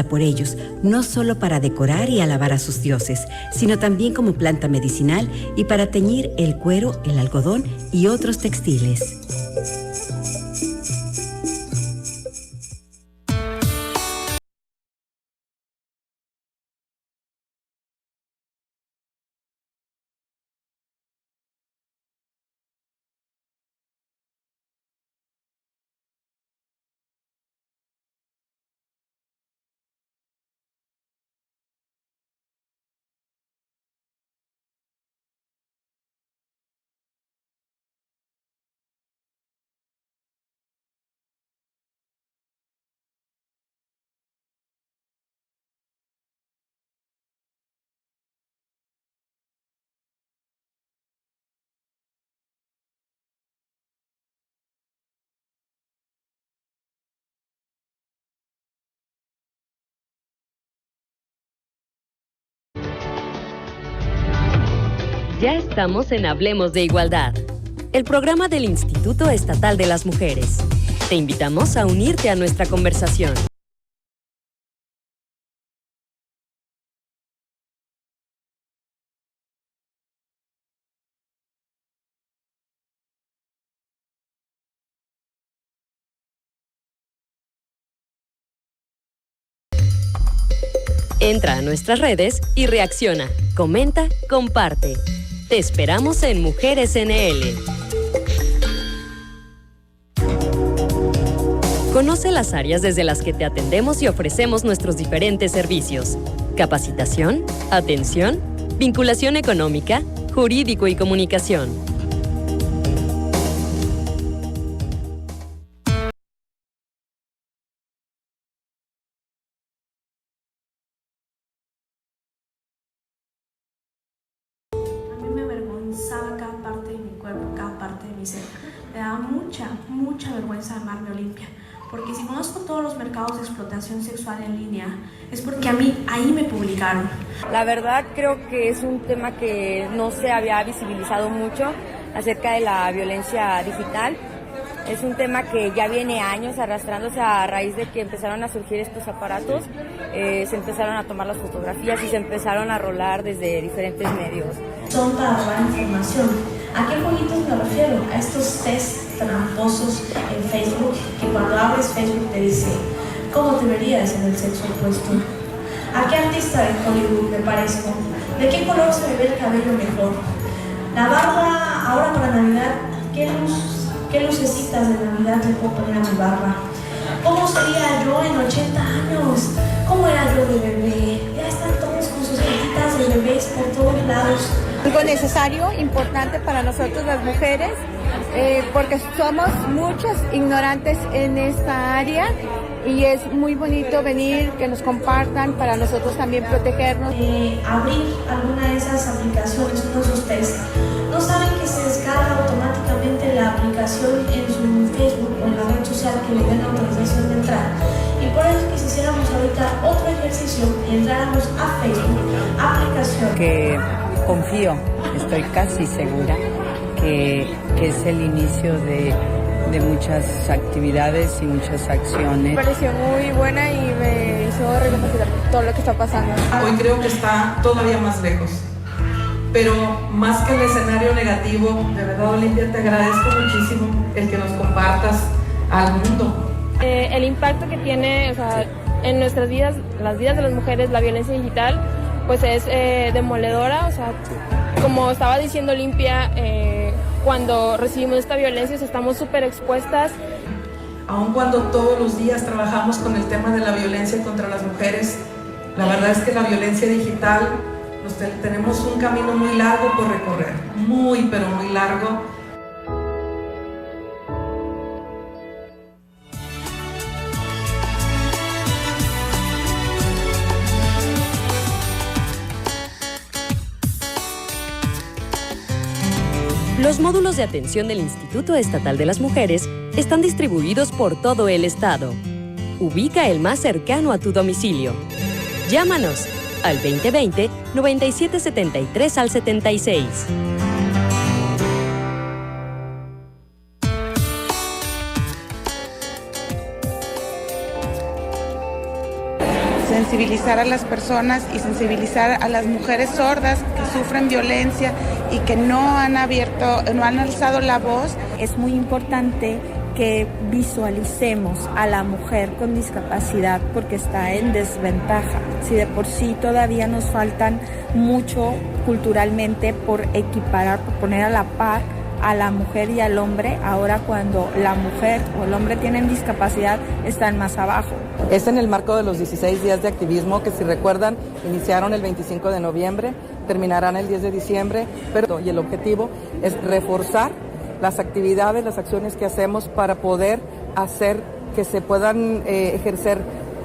por ellos, no solo para decorar y alabar a sus dioses, sino también como planta medicinal y para teñir el cuero, el algodón y otros textiles. Ya estamos en Hablemos de Igualdad, el programa del Instituto Estatal de las Mujeres. Te invitamos a unirte a nuestra conversación. Entra a nuestras redes y reacciona, comenta, comparte. Te esperamos en Mujeres NL. Conoce las áreas desde las que te atendemos y ofrecemos nuestros diferentes servicios: capacitación, atención, vinculación económica, jurídico y comunicación. Cada parte de mi cuerpo, cada parte de mi ser. Me da mucha vergüenza llamarme Olimpia, porque si conozco todos los mercados de explotación sexual en línea, es porque a mí ahí me publicaron. La verdad creo que es un tema que no se había visibilizado mucho acerca de la violencia digital. Es un tema que ya viene años arrastrándose a raíz de que empezaron a surgir estos aparatos, se empezaron a tomar las fotografías y se empezaron a rolar desde diferentes medios. Son para robar información. ¿A qué jueguitos me refiero? A estos test tramposos en Facebook, que cuando abres Facebook te dice ¿cómo te verías en el sexo opuesto? ¿A qué artista de Hollywood me parezco? ¿De qué color se me ve el cabello mejor? La barba, ahora para Navidad, ¿qué lucecitas de Navidad le puedo poner a mi barba? ¿Cómo sería yo en 80 años? ¿Cómo era yo de bebé? Ya están todos con sus caritas de bebés por todos lados. Algo necesario, importante para nosotros las mujeres, porque somos muchas ignorantes en esta área y es muy bonito venir, que nos compartan para nosotros también protegernos. Abrir alguna de esas aplicaciones, uno de esos test. No saben que se descarga automáticamente la aplicación en su Facebook o en la red social que le den autorización de entrar. Y por eso que si hiciéramos ahorita otro ejercicio y entráramos a Facebook, aplicación. Que confío, estoy casi segura que es el inicio de muchas actividades y muchas acciones. Me pareció muy buena y me hizo recapacitar todo lo que está pasando. Hoy creo que está todavía más lejos, pero más que el escenario negativo, de verdad, Olimpia, te agradezco muchísimo el que nos compartas al mundo. El impacto que tiene, o sea, en nuestras vidas, las vidas de las mujeres, la violencia digital, pues es demoledora. O sea, como estaba diciendo Olimpia, cuando recibimos esta violencia estamos súper expuestas. Aun cuando todos los días trabajamos con el tema de la violencia contra las mujeres, la verdad es que la violencia digital, tenemos un camino muy largo por recorrer, pero muy largo. Los módulos de atención del Instituto Estatal de las Mujeres están distribuidos por todo el estado. Ubica el más cercano a tu domicilio. Llámanos al 2020-9773 al 76. sensibilizar a las personas y sensibilizar a las mujeres sordas que sufren violencia y que no han alzado la voz. Es muy importante que visualicemos a la mujer con discapacidad porque está en desventaja. Si de por sí todavía nos faltan mucho culturalmente por equiparar, por poner a la par a la mujer y al hombre, ahora cuando la mujer o el hombre tienen discapacidad están más abajo. Es en el marco de los 16 días de activismo que, si recuerdan, iniciaron el 25 de noviembre, terminarán el 10 de diciembre, y el objetivo es reforzar las actividades, las acciones que hacemos para poder hacer que se puedan ejercer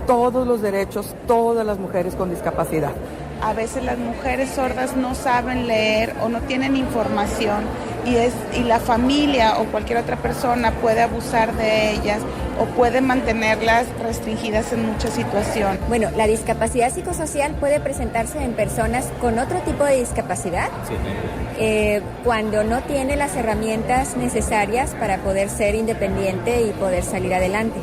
todos los derechos, todas las mujeres con discapacidad. A veces las mujeres sordas no saben leer o no tienen información y la familia o cualquier otra persona puede abusar de ellas o puede mantenerlas restringidas en muchas situaciones. Bueno, la discapacidad psicosocial puede presentarse en personas con otro tipo de discapacidad, cuando no tiene las herramientas necesarias para poder ser independiente y poder salir adelante.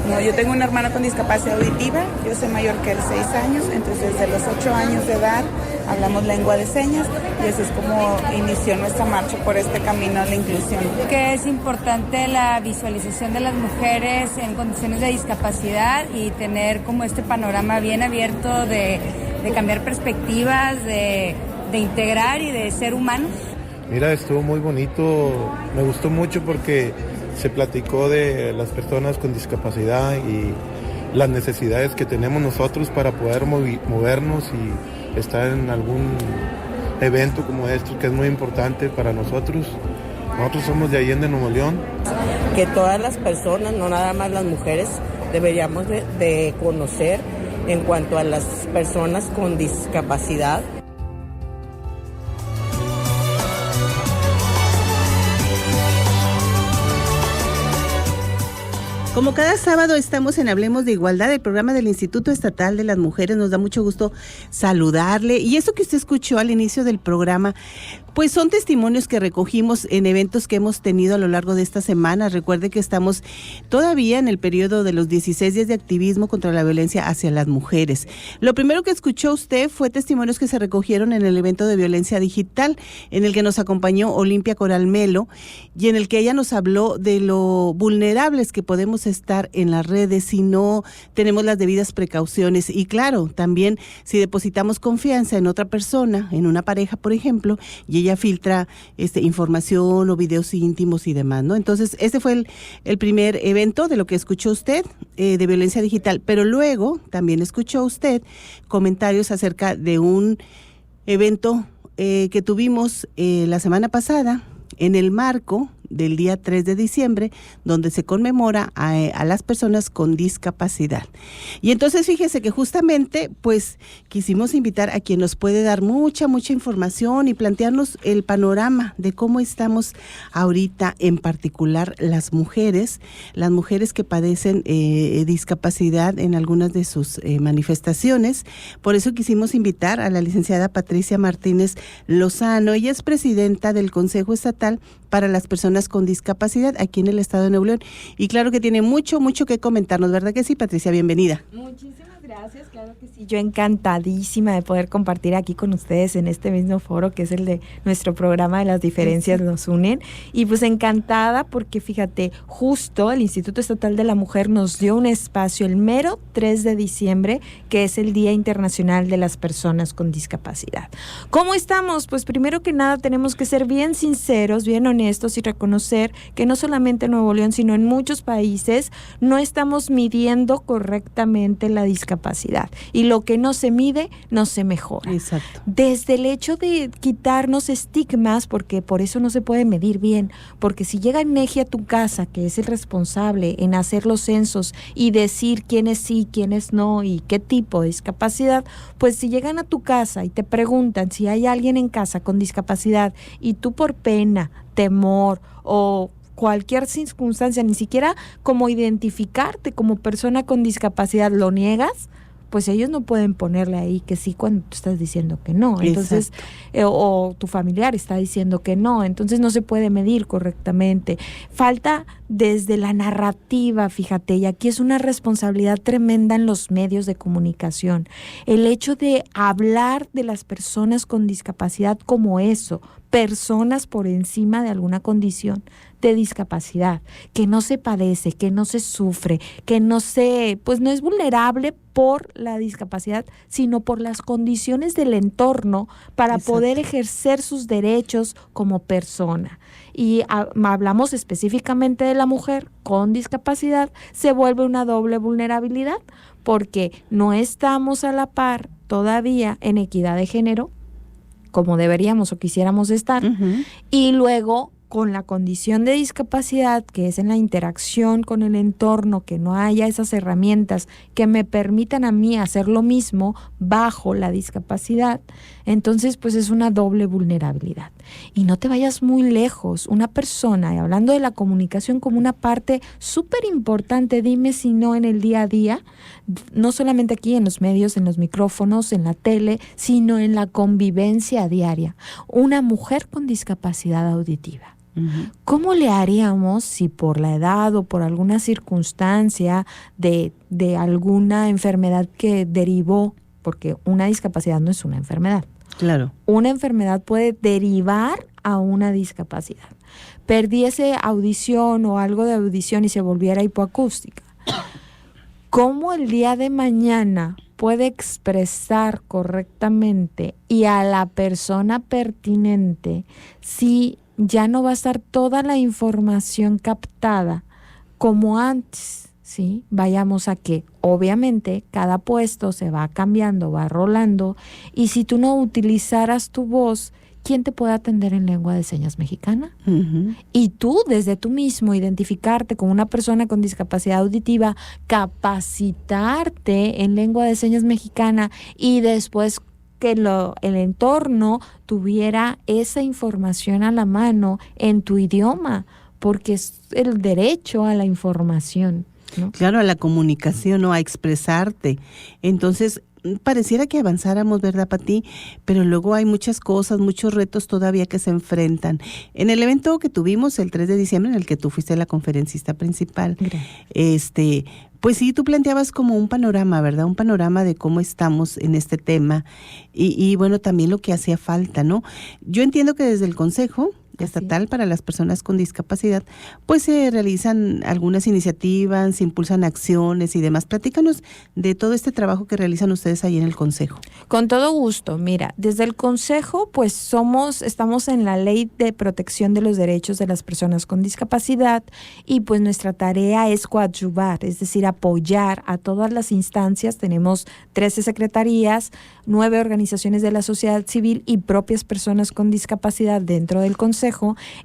No, yo tengo una hermana con discapacidad auditiva, yo soy mayor que él 6 años, entonces desde los 8 años de edad hablamos lengua de señas y así es como inició nuestra marcha por este camino a la inclusión. Que es importante la visualización de las mujeres en condiciones de discapacidad y tener como este panorama bien abierto de cambiar perspectivas, de integrar y de ser humanos. Mira, estuvo muy bonito, me gustó mucho porque se platicó de las personas con discapacidad y las necesidades que tenemos nosotros para poder movernos y estar en algún evento como este, que es muy importante para nosotros. Nosotros somos de Allende, Nuevo León. Que todas las personas, no nada más las mujeres, deberíamos de conocer en cuanto a las personas con discapacidad. Como cada sábado estamos en Hablemos de Igualdad, el programa del Instituto Estatal de las Mujeres. Nos da mucho gusto saludarle. Y eso que usted escuchó al inicio del programa, pues son testimonios que recogimos en eventos que hemos tenido a lo largo de esta semana. Recuerde que estamos todavía en el periodo de los 16 días de activismo contra la violencia hacia las mujeres. Lo primero que escuchó usted fue testimonios que se recogieron en el evento de violencia digital, en el que nos acompañó Olimpia Coral Melo y en el que ella nos habló de lo vulnerables que podemos estar en las redes si no tenemos las debidas precauciones. Y claro, también si depositamos confianza en otra persona, en una pareja, por ejemplo, y ella filtra información o videos íntimos y demás, ¿no? Entonces, este fue el primer evento de lo que escuchó usted, de violencia digital. Pero luego también escuchó usted comentarios acerca de un evento que tuvimos la semana pasada en el marco del día 3 de diciembre, donde se conmemora a las personas con discapacidad. Y entonces fíjese que justamente pues quisimos invitar a quien nos puede dar mucha información y plantearnos el panorama de cómo estamos ahorita, en particular las mujeres que padecen discapacidad en algunas de sus manifestaciones. Por eso quisimos invitar a la licenciada Patricia Martínez Lozano. Ella es presidenta del Consejo Estatal para las Personas con Discapacidad aquí en el estado de Nuevo León. Y claro que tiene mucho que comentarnos, ¿verdad que sí, Patricia? Bienvenida. Muchísimas gracias, claro que sí. Yo encantadísima de poder compartir aquí con ustedes en este mismo foro que es el de nuestro programa de Las Diferencias Nos Unen. Y pues encantada porque fíjate, justo el Instituto Estatal de la Mujer nos dio un espacio el mero 3 de diciembre, que es el Día Internacional de las Personas con Discapacidad. ¿Cómo estamos? Pues primero que nada tenemos que ser bien sinceros, bien honestos y reconocer que no solamente en Nuevo León, sino en muchos países no estamos midiendo correctamente la discapacidad. Y lo que no se mide, no se mejora. Exacto. Desde el hecho de quitarnos estigmas, porque por eso no se puede medir bien, porque si llega INEGI a tu casa, que es el responsable en hacer los censos y decir quiénes sí, quiénes no y qué tipo de discapacidad, pues si llegan a tu casa y te preguntan si hay alguien en casa con discapacidad y tú por pena, temor o cualquier circunstancia, ni siquiera como identificarte como persona con discapacidad lo niegas, pues ellos no pueden ponerle ahí que sí cuando tú estás diciendo que no. Entonces, o tu familiar está diciendo que no, entonces no se puede medir correctamente. Falta desde la narrativa, fíjate, y aquí es una responsabilidad tremenda en los medios de comunicación. El hecho de hablar de las personas con discapacidad como eso, personas por encima de alguna condición de discapacidad, que no se padece, que no se sufre, que no es vulnerable por la discapacidad, sino por las condiciones del entorno para poder ejercer sus derechos como persona. Y hablamos específicamente de la mujer con discapacidad, se vuelve una doble vulnerabilidad, porque no estamos a la par todavía en equidad de género, como deberíamos o quisiéramos estar, y luego con la condición de discapacidad, que es en la interacción con el entorno, que no haya esas herramientas que me permitan a mí hacer lo mismo bajo la discapacidad, entonces pues es una doble vulnerabilidad. Y no te vayas muy lejos, una persona, y hablando de la comunicación como una parte súper importante, dime si no en el día a día, no solamente aquí en los medios, en los micrófonos, en la tele, sino en la convivencia diaria, una mujer con discapacidad auditiva. ¿Cómo le haríamos si por la edad o por alguna circunstancia de alguna enfermedad que derivó, porque una discapacidad no es una enfermedad? Claro. Una enfermedad puede derivar a una discapacidad. Perdiese audición o algo de audición y se volviera hipoacústica. ¿Cómo el día de mañana puede expresar correctamente y a la persona pertinente si ya no va a estar toda la información captada como antes? ¿Sí? Vayamos a que obviamente cada puesto se va cambiando, va rolando, y si tú no utilizaras tu voz, ¿quién te puede atender en lengua de señas mexicana? Y tú, desde tú mismo, identificarte con una persona con discapacidad auditiva, capacitarte en lengua de señas mexicana y después que el entorno tuviera esa información a la mano en tu idioma, porque es el derecho a la información, ¿no? Claro, a la comunicación, ¿no? A expresarte. Entonces, pareciera que avanzáramos, ¿verdad, Pati? Pero luego hay muchas cosas, muchos retos todavía que se enfrentan. En el evento que tuvimos el 3 de diciembre, en el que tú fuiste la conferencista principal, pues sí, tú planteabas como un panorama, ¿verdad? Un panorama de cómo estamos en este tema y bueno, también lo que hacía falta, ¿no? Yo entiendo que desde el Consejo Estatal para las Personas con Discapacidad, pues se realizan algunas iniciativas, se impulsan acciones y demás. Platícanos de todo este trabajo que realizan ustedes ahí en el Consejo. Con todo gusto. Mira, desde el Consejo, pues estamos en la Ley de Protección de los Derechos de las Personas con Discapacidad y pues nuestra tarea es coadyuvar, es decir, apoyar a todas las instancias. Tenemos 13 secretarías, 9 organizaciones de la sociedad civil y propias personas con discapacidad dentro del Consejo,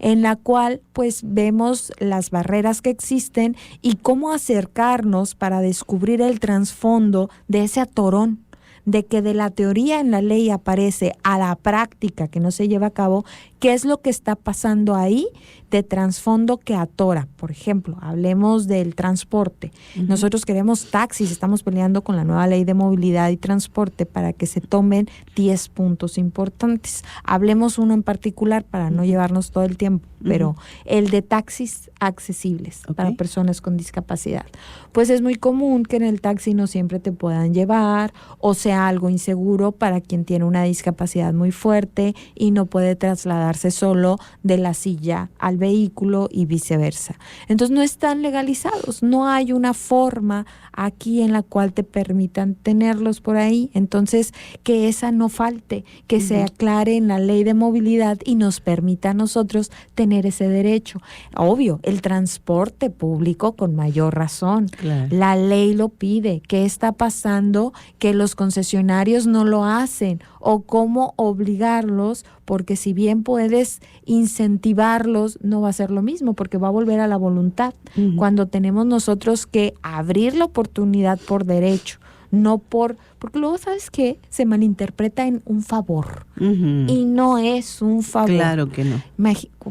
en la cual pues vemos las barreras que existen y cómo acercarnos para descubrir el trasfondo de ese atorón, de que de la teoría en la ley aparece a la práctica que no se lleva a cabo, qué es lo que está pasando ahí de trasfondo que atora. Por ejemplo, hablemos del transporte. Nosotros queremos taxis, estamos peleando con la nueva ley de movilidad y transporte para que se tomen 10 puntos importantes. Hablemos uno en particular para no llevarnos todo el tiempo, pero el de taxis accesibles para personas con discapacidad. Pues es muy común que en el taxi no siempre te puedan llevar o sea algo inseguro para quien tiene una discapacidad muy fuerte y no puede trasladarse solo de la silla al vehículo y viceversa. Entonces no están legalizados, no hay una forma aquí en la cual te permitan tenerlos por ahí. Entonces que esa no falte, que se aclare en la ley de movilidad y nos permita a nosotros tener ese derecho. Obvio, el transporte público con mayor razón. Claro. La ley lo pide. ¿Qué está pasando? Que los concesionarios no lo hacen o cómo obligarlos, porque si bien puedes incentivarlos, no va a ser lo mismo, porque va a volver a la voluntad. Cuando tenemos nosotros que abrir la oportunidad por derecho, no porque luego, ¿sabes qué? Se malinterpreta en un favor y no es un favor. Claro que no.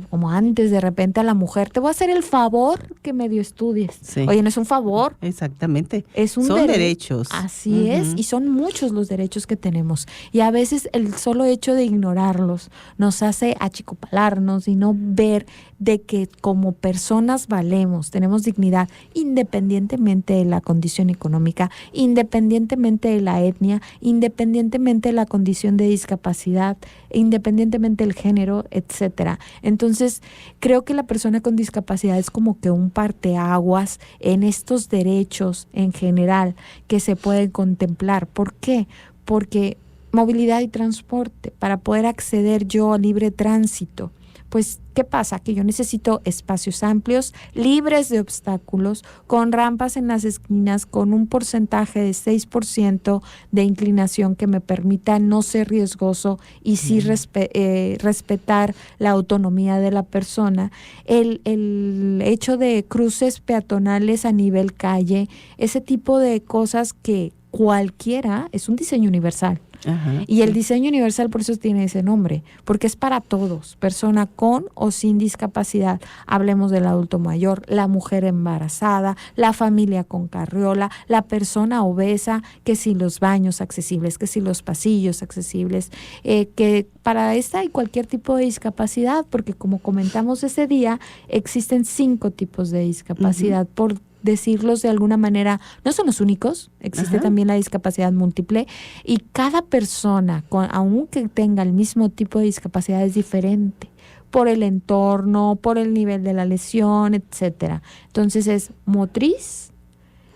Como antes, de repente a la mujer, te voy a hacer el favor que medio estudies. Sí. Oye, no es un favor. Exactamente. Es un Son derechos. Así es, y son muchos los derechos que tenemos. Y a veces el solo hecho de ignorarlos nos hace achicopalarnos y no ver de que como personas valemos, tenemos dignidad, independientemente de la condición económica, independientemente de la etnia, independientemente de la condición de discapacidad, independientemente del género, etcétera. Entonces, creo que la persona con discapacidad es como que un parteaguas en estos derechos en general que se pueden contemplar. ¿Por qué? Porque movilidad y transporte, para poder acceder yo a libre tránsito, pues, ¿qué pasa? Que yo necesito espacios amplios, libres de obstáculos, con rampas en las esquinas, con un porcentaje de 6% de inclinación que me permita no ser riesgoso y sí respetar la autonomía de la persona. El hecho de cruces peatonales a nivel calle, ese tipo de cosas que cualquiera, es un diseño universal. Ajá, y el diseño universal por eso tiene ese nombre, porque es para todos, persona con o sin discapacidad. Hablemos del adulto mayor, la mujer embarazada, la familia con carriola, la persona obesa, que si los baños accesibles, que si los pasillos accesibles, que para esta y cualquier tipo de discapacidad, porque como comentamos ese día, existen 5 tipos de discapacidad, por decirlos de alguna manera, no son los únicos, existe también la discapacidad múltiple, y cada persona, aunque tenga el mismo tipo de discapacidad, es diferente por el entorno, por el nivel de la lesión, etcétera. Entonces es motriz,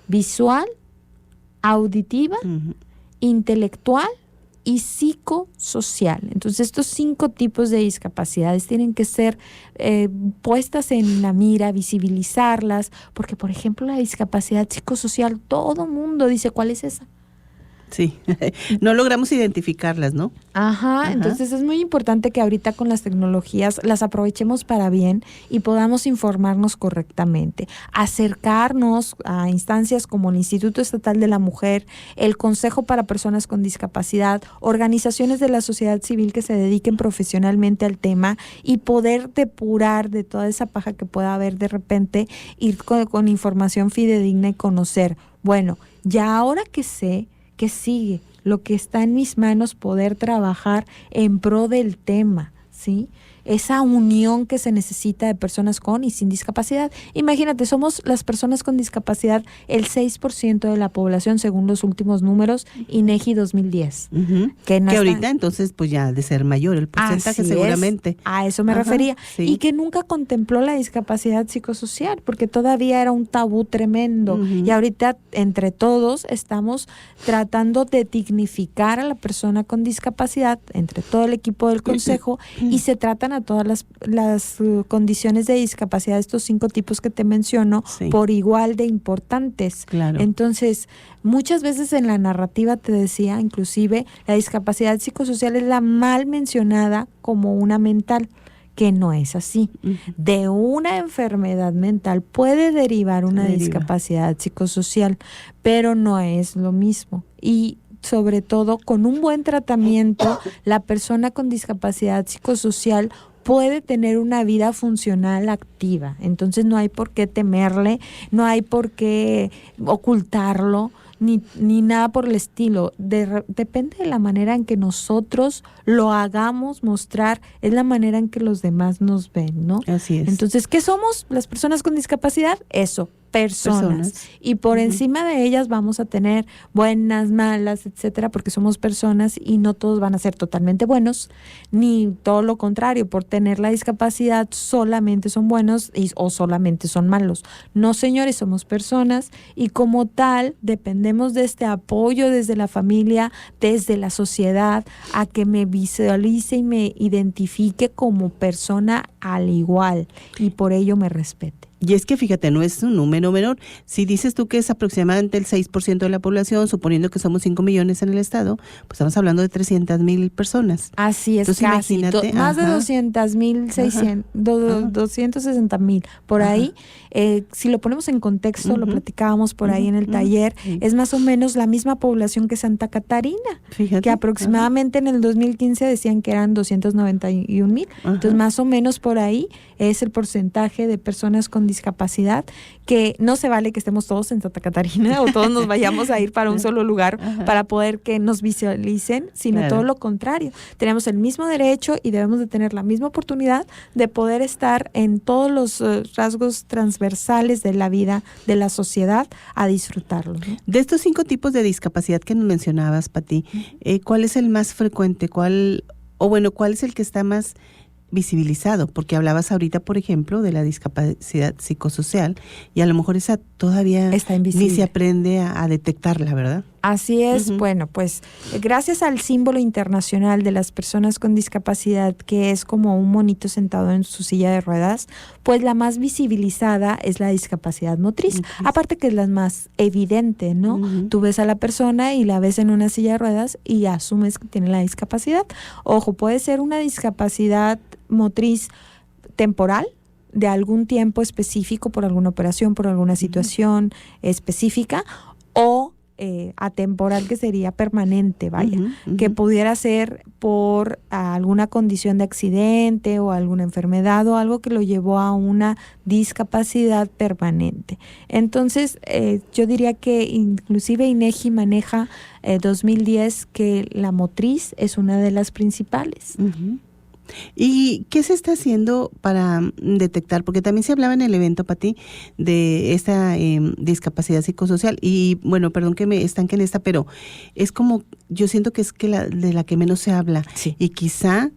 visual, auditiva, intelectual y psicosocial. Entonces estos 5 tipos de discapacidades tienen que ser puestas en la mira, visibilizarlas, porque por ejemplo la discapacidad psicosocial, todo mundo dice, ¿cuál es esa? Sí, no logramos identificarlas, ¿no? Ajá, entonces es muy importante que ahorita con las tecnologías las aprovechemos para bien y podamos informarnos correctamente, acercarnos a instancias como el Instituto Estatal de la Mujer, el Consejo para Personas con Discapacidad, organizaciones de la sociedad civil que se dediquen profesionalmente al tema y poder depurar de toda esa paja que pueda haber de repente, ir con información fidedigna y conocer, bueno, ya ahora que sé, ¿qué sigue? Lo que está en mis manos, poder trabajar en pro del tema, ¿sí? Esa unión que se necesita de personas con y sin discapacidad. Imagínate, somos las personas con discapacidad el 6% de la población según los últimos números INEGI 2010. Que ahorita entonces pues ya ha de ser mayor el porcentaje seguramente. A eso me refería. Sí. Y que nunca contempló la discapacidad psicosocial porque todavía era un tabú tremendo. Y ahorita entre todos estamos tratando de dignificar a la persona con discapacidad, entre todo el equipo del consejo, y se tratan a todas las condiciones de discapacidad, estos 5 tipos que te menciono, por igual de importantes. Claro. Entonces, muchas veces en la narrativa te decía, inclusive, la discapacidad psicosocial es la mal mencionada como una mental, que no es así. De una enfermedad mental puede derivar una discapacidad psicosocial, pero no es lo mismo. Y sobre todo con un buen tratamiento, la persona con discapacidad psicosocial puede tener una vida funcional activa. Entonces no hay por qué temerle, no hay por qué ocultarlo, ni nada por el estilo. Depende de la manera en que nosotros lo hagamos mostrar, es la manera en que los demás nos ven, ¿no? Así es. Entonces, ¿qué somos las personas con discapacidad? Eso, personas. Y por encima de ellas vamos a tener buenas, malas, etcétera, porque somos personas y no todos van a ser totalmente buenos, ni todo lo contrario, por tener la discapacidad solamente son buenos o solamente son malos. No, señores, somos personas y como tal dependemos de este apoyo desde la familia, desde la sociedad, a que me visualice y me identifique como persona al igual y por ello me respete. Y es que fíjate, no es un número menor. Si dices tú que es aproximadamente el 6% de la población, suponiendo que somos 5 millones en el estado, pues estamos hablando de 300,000 personas. Así es. Entonces, casi, imagínate, más de 200,000, 260,000, por ahí. Si lo ponemos en contexto, lo platicábamos por ahí en el taller, es más o menos la misma población que Santa Catarina, fíjate, que aproximadamente en el 2015 decían que eran 291,000. Entonces, más o menos por ahí es el porcentaje de personas con discapacidad, que no se vale que estemos todos en Santa Catarina o todos nos vayamos a ir para un solo lugar para poder que nos visualicen, sino todo lo contrario. Tenemos el mismo derecho y debemos de tener la misma oportunidad de poder estar en todos los rasgos transversales de la vida, de la sociedad, a disfrutarlo, ¿no? De estos 5 tipos de discapacidad que nos mencionabas, Pati, ¿cuál es el más frecuente? ¿Cuál es el que está más visibilizado? Porque hablabas ahorita, por ejemplo, de la discapacidad psicosocial, y a lo mejor esa todavía está invisible, ni se aprende a detectarla, ¿verdad? Así es. Bueno, pues gracias al símbolo internacional de las personas con discapacidad, que es como un monito sentado en su silla de ruedas, pues la más visibilizada es la discapacidad motriz. Aparte que es la más evidente, ¿no? Tú ves a la persona y la ves en una silla de ruedas y asumes que tiene la discapacidad. Ojo, puede ser una discapacidad motriz temporal, de algún tiempo específico, por alguna operación, por alguna situación específica, o atemporal, que sería permanente, que pudiera ser por alguna condición de accidente o alguna enfermedad o algo que lo llevó a una discapacidad permanente. Entonces, yo diría que inclusive INEGI maneja 2010 que la motriz es una de las principales. ¿Y qué se está haciendo para detectar? Porque también se hablaba en el evento, Pati, de esta discapacidad psicosocial. Y bueno, perdón que me estanque en esta, pero es como, yo siento que es que de la que menos se habla. Sí. Y quizá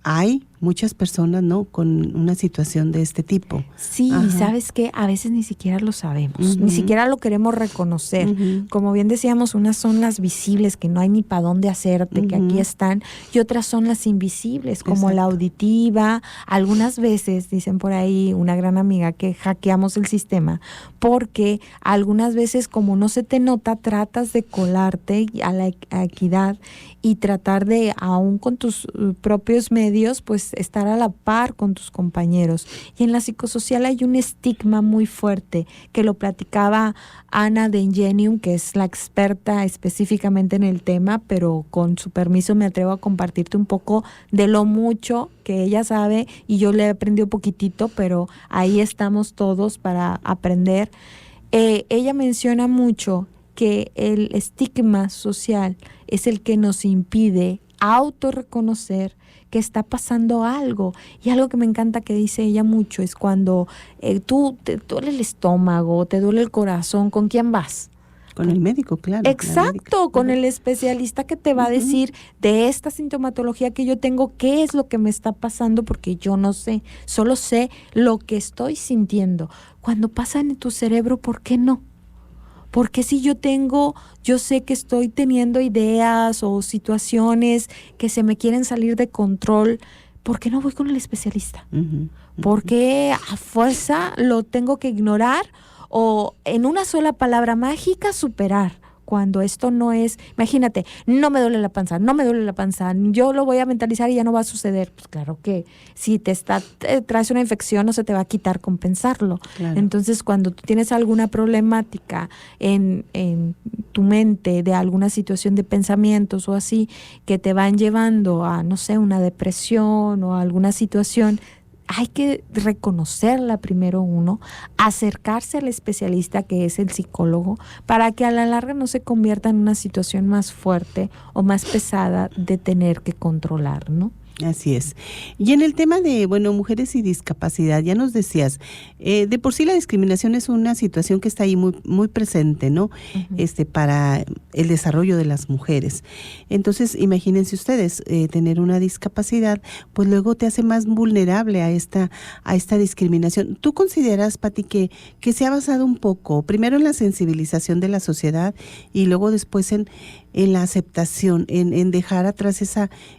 hay muchas personas, ¿no?, con una situación de este tipo. Sí, ¿sabes qué? A veces ni siquiera lo sabemos, ni siquiera lo queremos reconocer. Como bien decíamos, unas son las visibles, que no hay ni para dónde hacerte, que aquí están, y otras son las invisibles, como la auditiva. Algunas veces, dicen por ahí una gran amiga, que hackeamos el sistema, porque algunas veces, como no se te nota, tratas de colarte a la equidad y tratar de, aún con tus propios medios, pues estar a la par con tus compañeros. Y en la psicosocial hay un estigma muy fuerte, que lo platicaba Ana de Ingenium, que es la experta específicamente en el tema, pero con su permiso me atrevo a compartirte un poco de lo mucho que ella sabe, y yo le he aprendido poquitito, pero ahí estamos todos para aprender. Ella menciona mucho que el estigma social es el que nos impide autorreconocer que está pasando algo. Y algo que me encanta que dice ella mucho es cuando tú te duele el estómago, te duele el corazón, ¿con quién vas? Con el médico, claro. Exacto, con el especialista que te va a decir de esta sintomatología que yo tengo, qué es lo que me está pasando, porque yo no sé, solo sé lo que estoy sintiendo. Cuando pasa en tu cerebro, ¿por qué no? Porque si yo sé que estoy teniendo ideas o situaciones que se me quieren salir de control, ¿por qué no voy con el especialista? ¿Por qué a fuerza lo tengo que ignorar o en una sola palabra mágica superar? Cuando esto no es, imagínate, no me duele la panza, yo lo voy a mentalizar y ya no va a suceder. Pues claro que si traes una infección no se te va a quitar con pensarlo. Claro. Entonces, cuando tú tienes alguna problemática en tu mente de alguna situación de pensamientos o así, que te van llevando a, no sé, una depresión o alguna situación, hay que reconocerla primero uno, acercarse al especialista, que es el psicólogo, para que a la larga no se convierta en una situación más fuerte o más pesada de tener que controlar, ¿no? Así es. Y en el tema de, mujeres y discapacidad, ya nos decías, de por sí la discriminación es una situación que está ahí muy, muy presente, ¿no? Para el desarrollo de las mujeres. Entonces, imagínense ustedes, tener una discapacidad, pues luego te hace más vulnerable a esta discriminación. ¿Tú consideras, Pati, que se ha basado un poco, primero en la sensibilización de la sociedad y luego después en la aceptación, en dejar atrás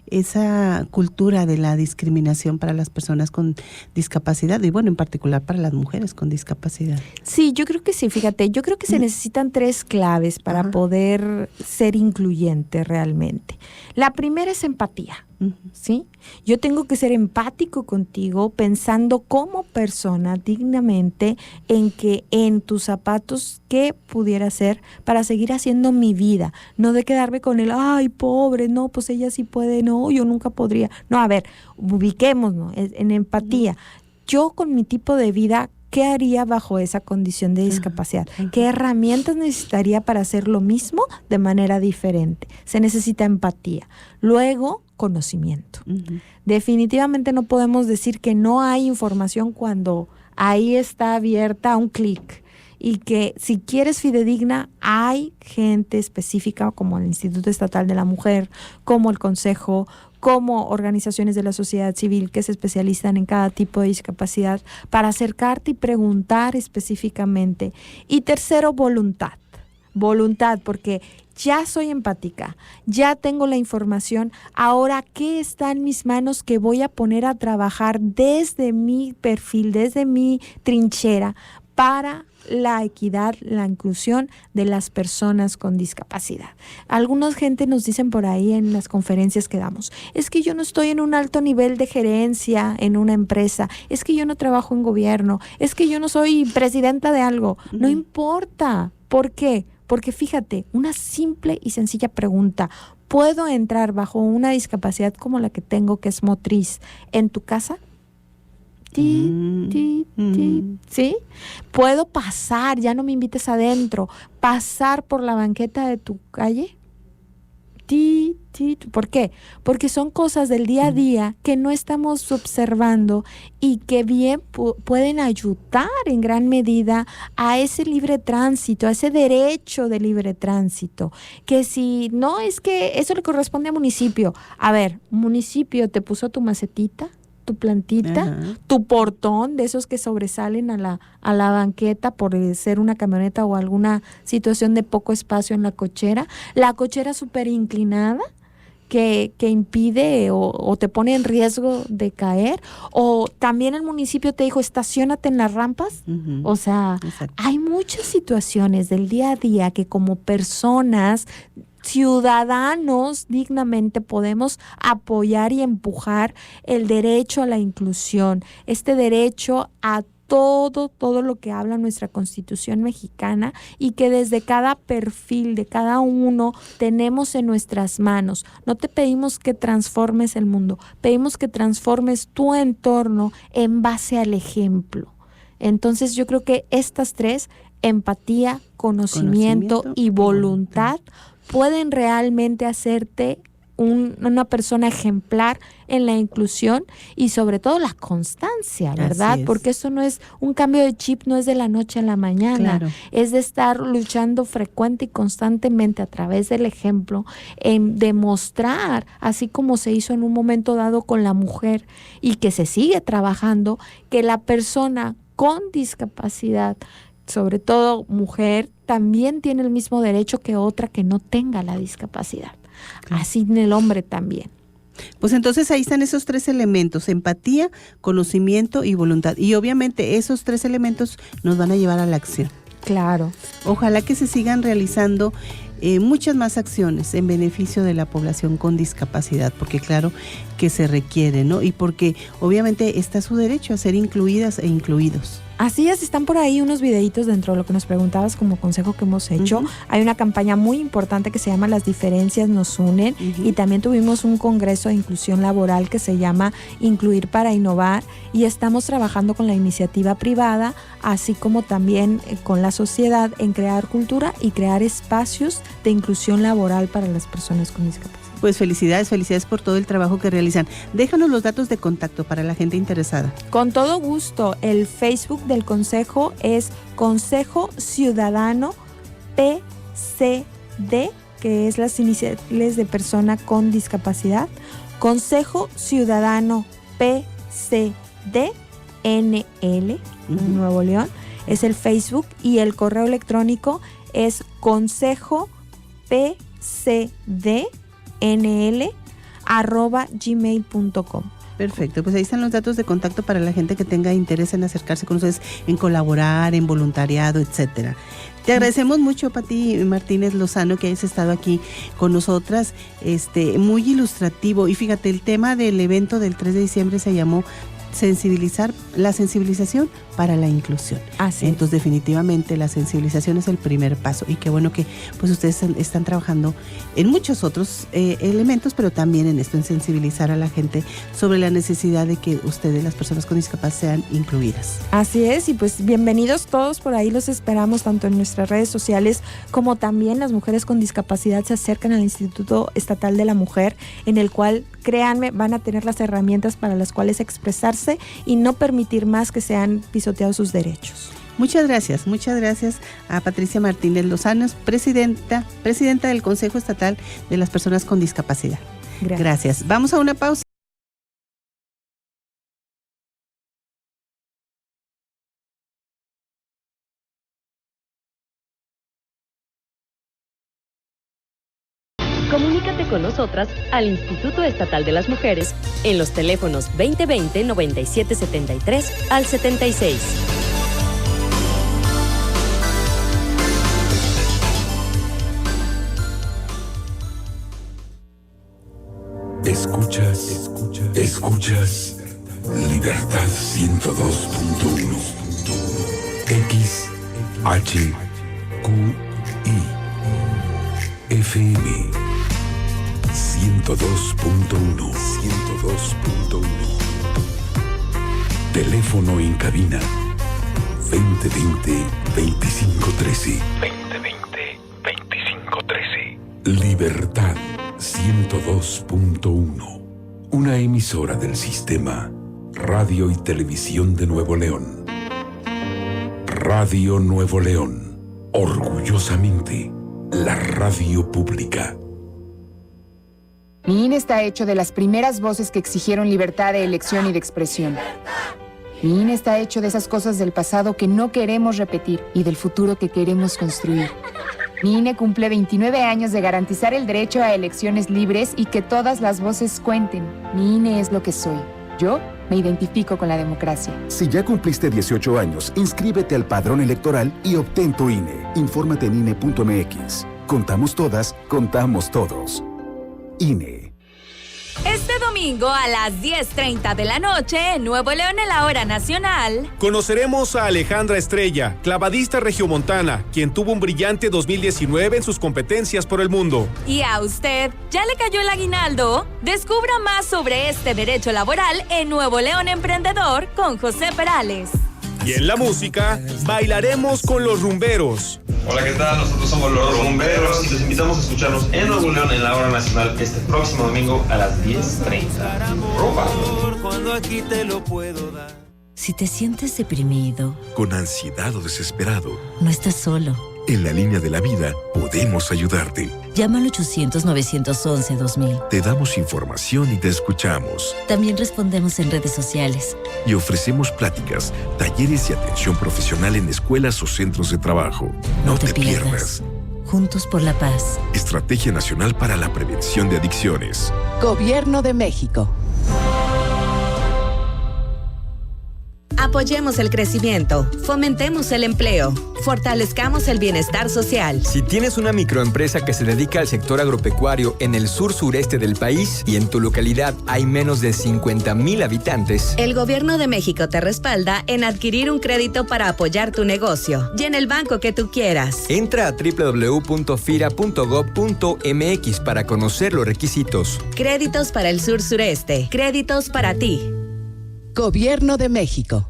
esa cultura de la discriminación para las personas con discapacidad y en particular para las mujeres con discapacidad? Sí, yo creo que sí, fíjate, yo creo que se necesitan 3 claves para poder ser incluyente realmente. La primera es empatía. ¿Sí? Yo tengo que ser empático contigo, pensando como persona dignamente en que en tus zapatos qué pudiera hacer para seguir haciendo mi vida, no de quedarme con el ay pobre, no, pues ella sí puede, no, yo nunca podría. No, a ver, ubiquémonos en empatía. Yo con mi tipo de vida, ¿qué haría bajo esa condición de discapacidad? ¿Qué herramientas necesitaría para hacer lo mismo de manera diferente? Se necesita empatía. Luego, conocimiento. Definitivamente no podemos decir que no hay información cuando ahí está abierta a un clic. Y que si quieres fidedigna, hay gente específica como el Instituto Estatal de la Mujer, como el Consejo, como organizaciones de la sociedad civil que se especializan en cada tipo de discapacidad para acercarte y preguntar específicamente. Y tercero, voluntad. Voluntad, porque ya soy empática, ya tengo la información, ahora ¿qué está en mis manos que voy a poner a trabajar desde mi perfil, desde mi trinchera para la equidad, la inclusión de las personas con discapacidad? Algunas gente nos dicen por ahí en las conferencias que damos, es que yo no estoy en un alto nivel de gerencia en una empresa, es que yo no trabajo en gobierno, es que yo no soy presidenta de algo. No importa. ¿Por qué? Porque fíjate, una simple y sencilla pregunta: ¿puedo entrar bajo una discapacidad como la que tengo, que es motriz, en tu casa? ¿Sí? ¿Puedo pasar, ya no me invites adentro, pasar por la banqueta de tu calle? ¿Por qué? Porque son cosas del día a día que no estamos observando y que bien pueden ayudar en gran medida a ese libre tránsito, a ese derecho de libre tránsito. Que si no, es que eso le corresponde a municipio. A ver, municipio, ¿te puso tu macetita, tu plantita, tu portón, de esos que sobresalen a la banqueta por ser una camioneta o alguna situación de poco espacio en la cochera súper inclinada que impide o te pone en riesgo de caer? O también el municipio te dijo, estaciónate en las rampas. O sea, hay muchas situaciones del día a día que como personas, ciudadanos, dignamente podemos apoyar y empujar el derecho a la inclusión, este derecho a todo lo que habla nuestra Constitución mexicana, y que desde cada perfil de cada uno tenemos en nuestras manos. No te pedimos que transformes el mundo, pedimos que transformes tu entorno en base al ejemplo. Entonces yo creo que estas tres, empatía, conocimiento y voluntad, pueden realmente hacerte una persona ejemplar en la inclusión y sobre todo la constancia, ¿verdad? Porque eso no es un cambio de chip, no es de la noche a la mañana, es de estar luchando frecuente y constantemente a través del ejemplo, en demostrar, así como se hizo en un momento dado con la mujer y que se sigue trabajando, que la persona con discapacidad, sobre todo mujer, también tiene el mismo derecho que otra que no tenga la discapacidad. Así en el hombre también. Pues entonces ahí están esos tres elementos: empatía, conocimiento y voluntad. Y obviamente esos tres elementos nos van a llevar a la acción. Claro. Ojalá que se sigan realizando muchas más acciones en beneficio de la población con discapacidad, porque claro que se requiere, ¿no? Y porque obviamente está su derecho a ser incluidas e incluidos. Así es, están por ahí unos videitos dentro de lo que nos preguntabas como consejo que hemos hecho. Hay una campaña muy importante que se llama Las diferencias nos unen, y también tuvimos un congreso de inclusión laboral que se llama Incluir para Innovar, y estamos trabajando con la iniciativa privada, así como también con la sociedad, en crear cultura y crear espacios de inclusión laboral para las personas con discapacidad. Pues felicidades por todo el trabajo que realizan. Déjanos los datos de contacto para la gente interesada. Con todo gusto. El Facebook del Consejo es Consejo Ciudadano PCD, que es las iniciales de persona con discapacidad. Consejo Ciudadano PCD NL, en Nuevo León, es el Facebook, y el correo electrónico es consejopcdnl@gmail.com. Perfecto, pues ahí están los datos de contacto para la gente que tenga interés en acercarse con ustedes, en colaborar, en voluntariado, etcétera. Te agradecemos mucho, Pati Martínez Lozano, que hayas estado aquí con nosotras, muy ilustrativo. Y fíjate, el tema del evento del 3 de diciembre se llamó la sensibilización para la inclusión. Entonces, definitivamente la sensibilización es el primer paso, y qué bueno que pues ustedes están trabajando en muchos otros elementos, pero también en esto, en sensibilizar a la gente sobre la necesidad de que ustedes, las personas con discapacidad, sean incluidas. Así es, y pues bienvenidos todos, por ahí los esperamos tanto en nuestras redes sociales como también las mujeres con discapacidad se acercan al Instituto Estatal de la Mujer, en el cual, créanme, van a tener las herramientas para las cuales expresarse y no permitir más que sean pisoteados sus derechos. Muchas gracias a Patricia Martínez Lozano, presidenta del Consejo Estatal de las Personas con Discapacidad. Gracias. Vamos a una pausa. Comunícate con nosotras al Instituto Estatal de las Mujeres en los teléfonos 2020-9773 al 76. Escuchas Libertad 102.1 XHQI FM 102.1. Teléfono en cabina 2020-2513. Libertad 102.1. Una emisora del Sistema Radio y Televisión de Nuevo León. Radio Nuevo León. Orgullosamente, la radio pública. Mi INE está hecho de las primeras voces que exigieron libertad de elección y de expresión. Mi INE está hecho de esas cosas del pasado que no queremos repetir y del futuro que queremos construir. Mi INE cumple 29 años de garantizar el derecho a elecciones libres y que todas las voces cuenten. Mi INE es lo que soy. Yo me identifico con la democracia. Si ya cumpliste 18 años, inscríbete al padrón electoral y obtén tu INE. Infórmate en INE.mx. Contamos todas, contamos todos. INE. Este domingo a las 10:30 de la noche en Nuevo León, en la Hora Nacional, conoceremos a Alejandra Estrella, clavadista regiomontana, quien tuvo un brillante 2019 en sus competencias por el mundo. ¿Y a usted ya le cayó el aguinaldo? Descubra más sobre este derecho laboral en Nuevo León Emprendedor con José Perales. Y en la música, bailaremos con los rumberos. Hola, ¿qué tal? Nosotros somos los rumberos y los invitamos a escucharnos en Nuevo León en la Hora Nacional este próximo domingo a las 10:30. ¡Rumba! Si te sientes deprimido, con ansiedad o desesperado, no estás solo. En la línea de la vida podemos ayudarte. Llama al 800-911-2000. Te damos información y te escuchamos. También respondemos en redes sociales. Y ofrecemos pláticas, talleres y atención profesional en escuelas o centros de trabajo. No te pierdas. Juntos por la paz. Estrategia Nacional para la Prevención de Adicciones. Gobierno de México. Apoyemos el crecimiento, fomentemos el empleo, fortalezcamos el bienestar social. Si tienes una microempresa que se dedica al sector agropecuario en el sur-sureste del país y en tu localidad hay menos de 50,000 habitantes, el Gobierno de México te respalda en adquirir un crédito para apoyar tu negocio y en el banco que tú quieras. Entra a www.fira.gov.mx para conocer los requisitos. Créditos para el sur-sureste, créditos para ti. Gobierno de México.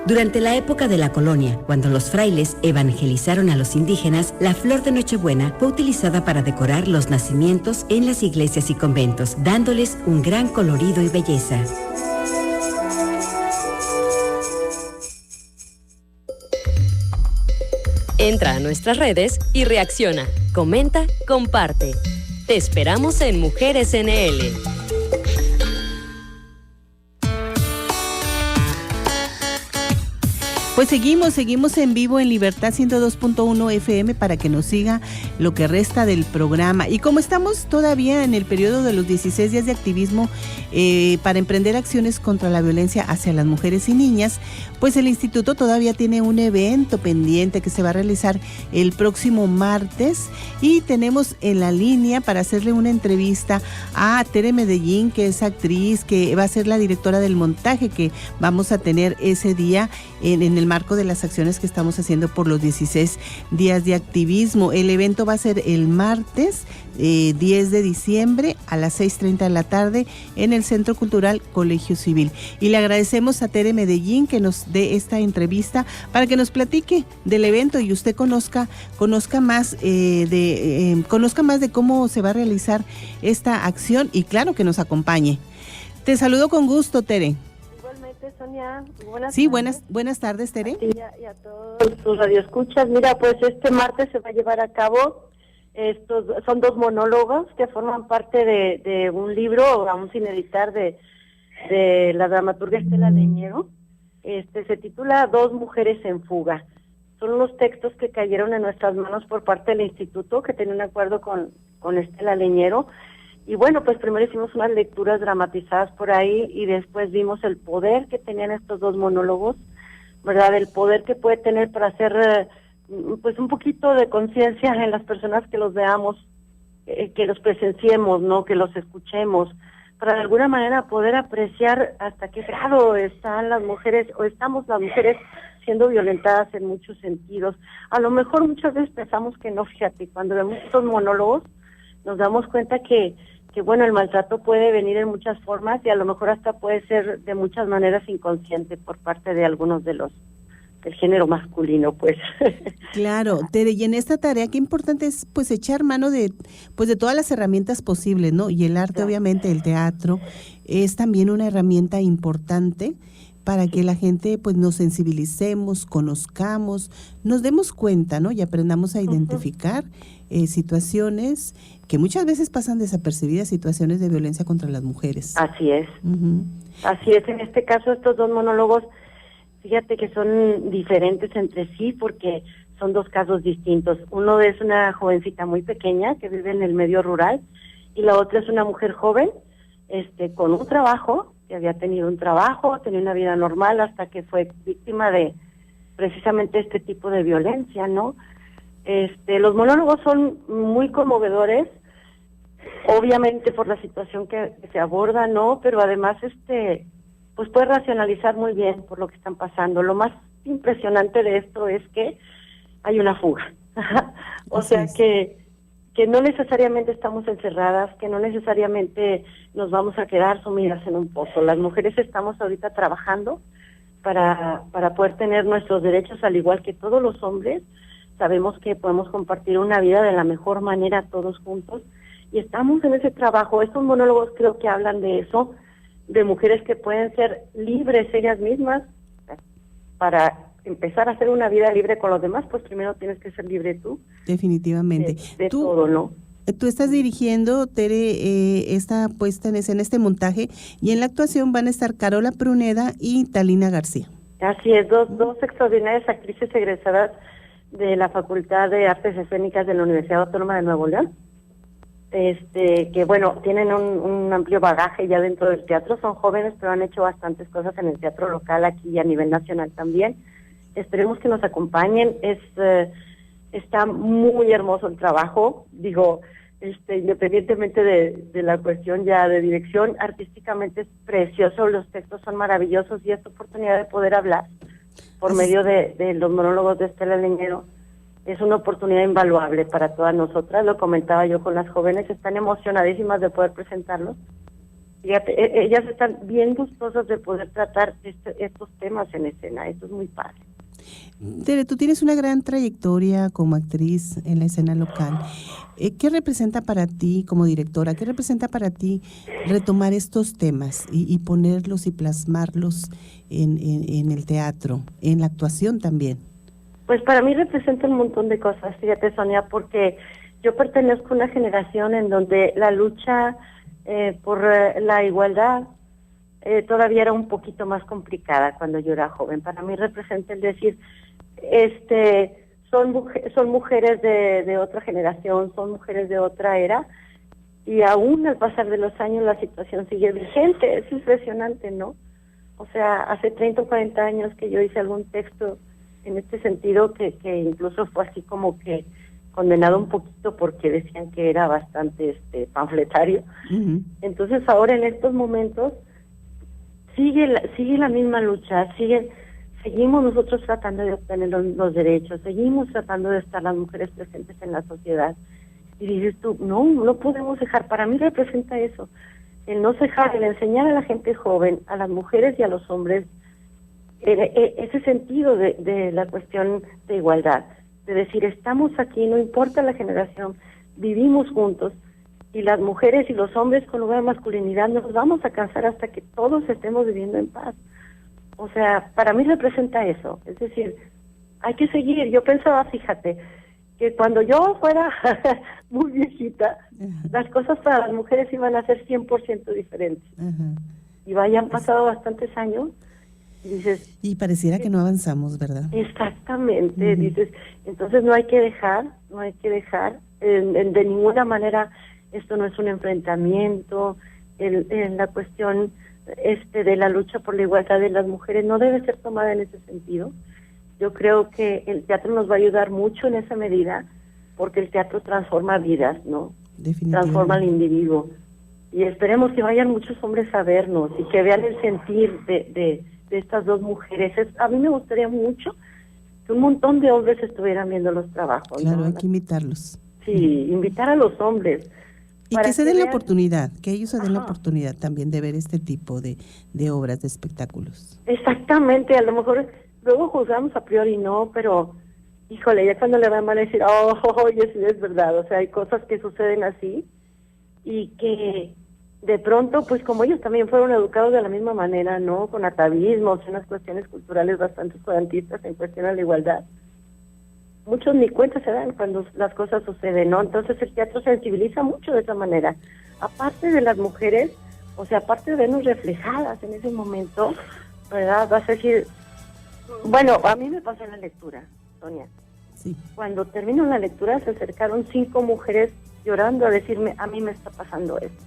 Durante la época de la colonia, cuando los frailes evangelizaron a los indígenas, la flor de Nochebuena fue utilizada para decorar los nacimientos en las iglesias y conventos, dándoles un gran colorido y belleza. Entra a nuestras redes y reacciona, comenta, comparte. Te esperamos en Mujeres NL. Pues seguimos en vivo en Libertad 102.1 FM para que nos siga lo que resta del programa. Y como estamos todavía en el periodo de los 16 días de activismo para emprender acciones contra la violencia hacia las mujeres y niñas, pues el instituto todavía tiene un evento pendiente que se va a realizar el próximo martes, y tenemos en la línea para hacerle una entrevista a Tere Medellín, que es actriz, que va a ser la directora del montaje que vamos a tener ese día en el marco de las acciones que estamos haciendo por los 16 días de activismo. El evento va a ser el martes 10 de diciembre a las 6:30 de la tarde en el Centro Cultural Colegio Civil. Y le agradecemos a Tere Medellín que nos dé esta entrevista para que nos platique del evento y usted conozca más de cómo se va a realizar esta acción, y claro, que nos acompañe. Te saludo con gusto, Tere. Igualmente, Sonia. Buenas tardes, Tere. Y a todos tus radioescuchas. Mira, pues este martes se va a llevar a cabo, son 2 monólogos que forman parte de un libro, aún sin editar, de la dramaturga Estela Leñero. Se titula 2 mujeres en fuga. Son unos textos que cayeron en nuestras manos por parte del instituto, que tenía un acuerdo con Estela Leñero. Y bueno, pues primero hicimos unas lecturas dramatizadas por ahí, y después vimos el poder que tenían estos 2 monólogos, ¿verdad? El poder que puede tener para hacer pues un poquito de conciencia en las personas que los veamos, que los presenciemos, ¿no? Que los escuchemos, para de alguna manera poder apreciar hasta qué grado están las mujeres, o estamos las mujeres siendo violentadas en muchos sentidos. A lo mejor muchas veces pensamos que no, fíjate, cuando vemos estos monólogos nos damos cuenta que bueno, el maltrato puede venir en muchas formas, y a lo mejor hasta puede ser de muchas maneras inconsciente por parte de algunos del género masculino, pues. Claro, Tere, y en esta tarea qué importante es pues echar mano de todas las herramientas posibles, ¿no? Y el arte, obviamente, el teatro es también una herramienta importante para que la gente pues nos sensibilicemos, conozcamos, nos demos cuenta, ¿no? Y aprendamos a identificar situaciones que muchas veces pasan desapercibidas, situaciones de violencia contra las mujeres. Así es. Así es, en este caso estos 2 monólogos, fíjate que son diferentes entre sí porque son 2 casos distintos. Uno es una jovencita muy pequeña que vive en el medio rural, y la otra es una mujer joven con un trabajo, que había tenido un trabajo, tenía una vida normal hasta que fue víctima de precisamente este tipo de violencia, ¿no? Los monólogos son muy conmovedores, obviamente por la situación que se aborda, ¿no? Pero además pues puede racionalizar muy bien por lo que están pasando. Lo más impresionante de esto es que hay una fuga. O sea que no necesariamente estamos encerradas, que no necesariamente nos vamos a quedar sumidas en un pozo. Las mujeres estamos ahorita trabajando para poder tener nuestros derechos, al igual que todos los hombres. Sabemos que podemos compartir una vida de la mejor manera todos juntos, y estamos en ese trabajo. Estos monólogos creo que hablan de eso, de mujeres que pueden ser libres ellas mismas. Para empezar a hacer una vida libre con los demás, pues primero tienes que ser libre tú. Definitivamente. De todo, ¿no? Tú estás dirigiendo, Tere, esta puesta en escena, este montaje, y en la actuación van a estar Carola Pruneda y Talina García. Así es, dos extraordinarias actrices egresadas de la Facultad de Artes Escénicas de la Universidad Autónoma de Nuevo León, que bueno, tienen un amplio bagaje ya dentro del teatro. Son jóvenes, pero han hecho bastantes cosas en el teatro local aquí y a nivel nacional también. Esperemos que nos acompañen. Está muy hermoso el trabajo, digo, independientemente de la cuestión ya de dirección, artísticamente es precioso, los textos son maravillosos, y esta oportunidad de poder hablar por medio de los monólogos de Estela Leñero es una oportunidad invaluable para todas nosotras. Lo comentaba yo con las jóvenes, están emocionadísimas de poder presentarlos. Fíjate, ellas están bien gustosas de poder tratar estos temas en escena. Esto es muy padre. Tere, tú tienes una gran trayectoria como actriz en la escena local. ¿Qué representa para ti como directora? ¿Qué representa para ti retomar estos temas y ponerlos y plasmarlos en el teatro, en la actuación también? Pues para mí representa un montón de cosas, fíjate, Sonia, porque yo pertenezco a una generación en donde la lucha por la igualdad todavía era un poquito más complicada cuando yo era joven. Para mí representa el decir, son mujeres de otra generación, son mujeres de otra era, y aún al pasar de los años la situación sigue vigente. Es impresionante, ¿no? O sea, hace 30 o 40 años que yo hice algún texto en este sentido que incluso fue así como que condenado un poquito porque decían que era bastante panfletario. Uh-huh. Entonces ahora en estos momentos sigue la misma lucha, seguimos nosotros tratando de obtener los derechos, seguimos tratando de estar las mujeres presentes en la sociedad. Y dices tú, no podemos dejar. Para mí representa eso, el no dejar, el enseñar a la gente joven, a las mujeres y a los hombres, ese sentido de la cuestión de igualdad, de decir, estamos aquí, no importa la generación, vivimos juntos, y las mujeres y los hombres con nueva masculinidad no nos vamos a cansar hasta que todos estemos viviendo en paz. O sea, para mí representa eso, es decir, hay que seguir. Yo pensaba, fíjate, que cuando yo fuera muy viejita, las cosas para las mujeres iban a ser 100% diferentes. Y hayan pasado bastantes años, y dices... Y pareciera que no avanzamos, ¿verdad? Exactamente, dices, entonces no hay que dejar, de ninguna manera, esto no es un enfrentamiento, en la cuestión de la lucha por la igualdad de las mujeres no debe ser tomada en ese sentido. Yo creo que el teatro nos va a ayudar mucho en esa medida, porque el teatro transforma vidas, ¿no? Transforma al individuo. Y esperemos que vayan muchos hombres a vernos y que vean el sentir de estas dos mujeres. A mí me gustaría mucho que un montón de hombres estuvieran viendo los trabajos. Claro, ¿no? hay que invitarlos. Sí, invitar a los hombres. Y que se den la oportunidad, que ellos se den la oportunidad también de ver este tipo de obras, de espectáculos. Exactamente, a lo mejor luego juzgamos a priori, no, pero híjole, ya cuando le van a decir, oye, sí es verdad, o sea, hay cosas que suceden así y que de pronto, pues como ellos también fueron educados de la misma manera, ¿no? Con atavismos, unas cuestiones culturales bastante oscurantistas en cuestión a la igualdad. Muchos ni cuenta se dan cuando las cosas suceden, ¿no? Entonces el teatro sensibiliza mucho de esa manera. Aparte de las mujeres, o sea, aparte de vernos reflejadas en ese momento, ¿verdad? Vas a decir, bueno, a mí me pasó en la lectura, Sonia. Sí. Cuando terminó la lectura se acercaron 5 mujeres llorando a decirme, a mí me está pasando esto.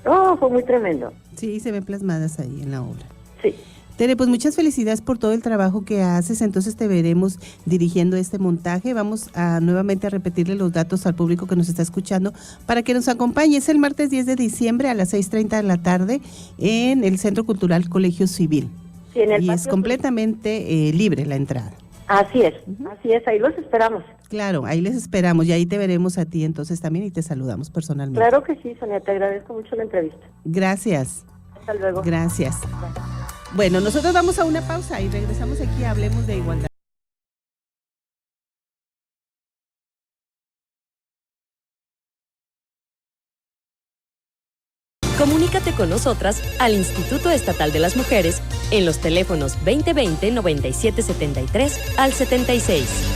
Oh, fue muy tremendo. Sí, se ven plasmadas ahí en la obra. Sí. Tere, pues muchas felicidades por todo el trabajo que haces. Entonces te veremos dirigiendo este montaje. Vamos a nuevamente a repetirle los datos al público que nos está escuchando para que nos acompañe. Es el martes 10 de diciembre a las 6:30 de la tarde en el Centro Cultural Colegio Civil. Sí, en el y es completamente libre la entrada. Así es, ahí los esperamos. Claro, ahí les esperamos y ahí te veremos a ti entonces también y te saludamos personalmente. Claro que sí, Sonia, te agradezco mucho la entrevista. Gracias. Hasta luego. Gracias. Bueno, nosotros vamos a una pausa y regresamos aquí a Hablemos de Igualdad. Comunícate con nosotras al Instituto Estatal de las Mujeres en los teléfonos 2020-9773 al 76.